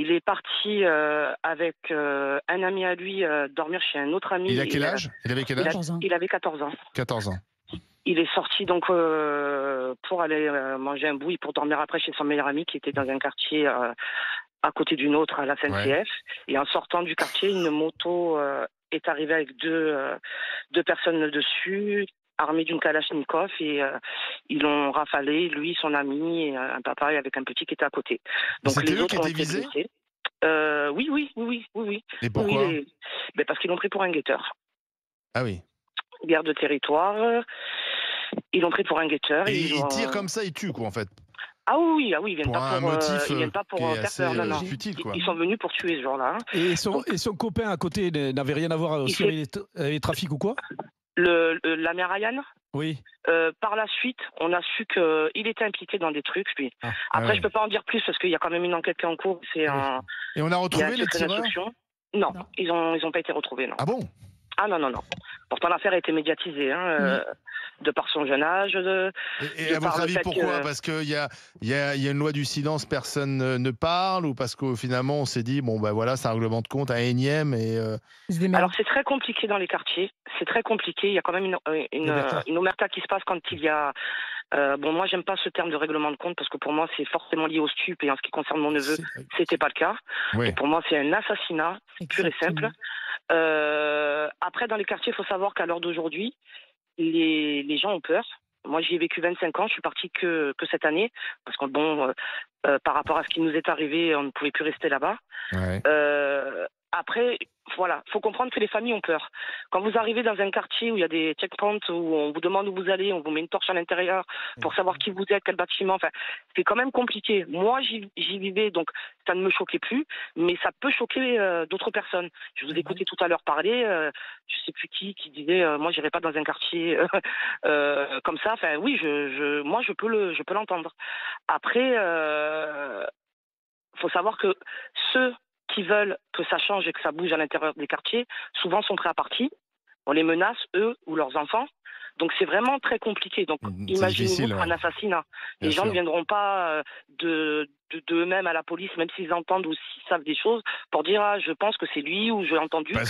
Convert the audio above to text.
Il est parti avec un ami à lui dormir chez un autre ami. Il a quel âge? Il avait quel âge? 14 ans. Il avait 14 ans. 14 ans. Il est sorti donc pour aller manger un bout et pour dormir après chez son meilleur ami qui était dans un quartier à côté d'une autre à la SNCF. Ouais. Et en sortant du quartier, une moto est arrivée avec deux personnes dessus, armées d'une Kalachnikov, et ils l'ont rafalé, lui, son ami, et un papa avec un petit qui était à côté. Donc C'était les eux autres qui ont étaient été visés? blessés. Oui. Et pourquoi? Ben parce qu'ils l'ont pris pour un guetteur. Ah oui. Guerre de territoire. Ils l'ont pris pour un guetteur. Et ils ils ont... tirent comme ça, ils tuent quoi en fait. Ils viennent Pour pas un pour motif ils viennent pas pour qui est faire assez peur, non. futile quoi. Ils sont venus pour tuer ce jour-là. Hein. Et son copain à côté n'avait rien à voir aussi avec les trafics ou quoi? La mère Ryan. Oui. Par la suite, on a su qu'il était impliqué dans des trucs. Puis après, ouais. je peux pas en dire plus parce qu'il y a quand même une enquête qui est en cours. Et on a retrouvé les tireurs? Non, ils ont pas été retrouvés, non. Ah bon? Ah non. Pourtant, l'affaire a été médiatisée, de par son jeune âge. Et à votre avis, pourquoi? Parce qu'il y a une loi du silence, personne ne parle, ou parce que finalement on s'est dit, bon ben voilà, c'est un règlement de compte, un énième et... Alors c'est très compliqué dans les quartiers, c'est très compliqué, il y a quand même une omerta qui se passe quand il y a... moi j'aime pas ce terme de règlement de compte parce que pour moi c'est forcément lié au stup et en ce qui concerne mon neveu, c'était pas le cas. Oui. Et pour moi c'est un assassinat pur et simple. Après dans les quartiers, il faut savoir qu'à l'heure d'aujourd'hui, les gens ont peur. Moi, j'y ai vécu 25 ans. Je suis partie que cette année parce que par rapport à ce qui nous est arrivé, on ne pouvait plus rester là-bas. Ouais. Après, voilà, faut comprendre que les familles ont peur. Quand vous arrivez dans un quartier où il y a des checkpoints, où on vous demande où vous allez, on vous met une torche à l'intérieur pour savoir qui vous êtes, quel bâtiment, enfin, c'est quand même compliqué. Moi, j'y vivais, donc ça ne me choquait plus, mais ça peut choquer d'autres personnes. Je vous écoutais tout à l'heure parler, je sais plus qui disait, moi, j'irai pas dans un quartier comme ça. Enfin, oui, moi, je peux l'entendre. Après, faut savoir que ceux qui veulent que ça change et que ça bouge à l'intérieur des quartiers, souvent sont prêts à partir. On les menace, eux ou leurs enfants. Donc c'est vraiment très compliqué. Donc imaginez-vous un assassinat. Les gens ne viendront pas d'eux-mêmes à la police, même s'ils entendent ou s'ils savent des choses, pour dire je pense que c'est lui ou j'ai entendu que...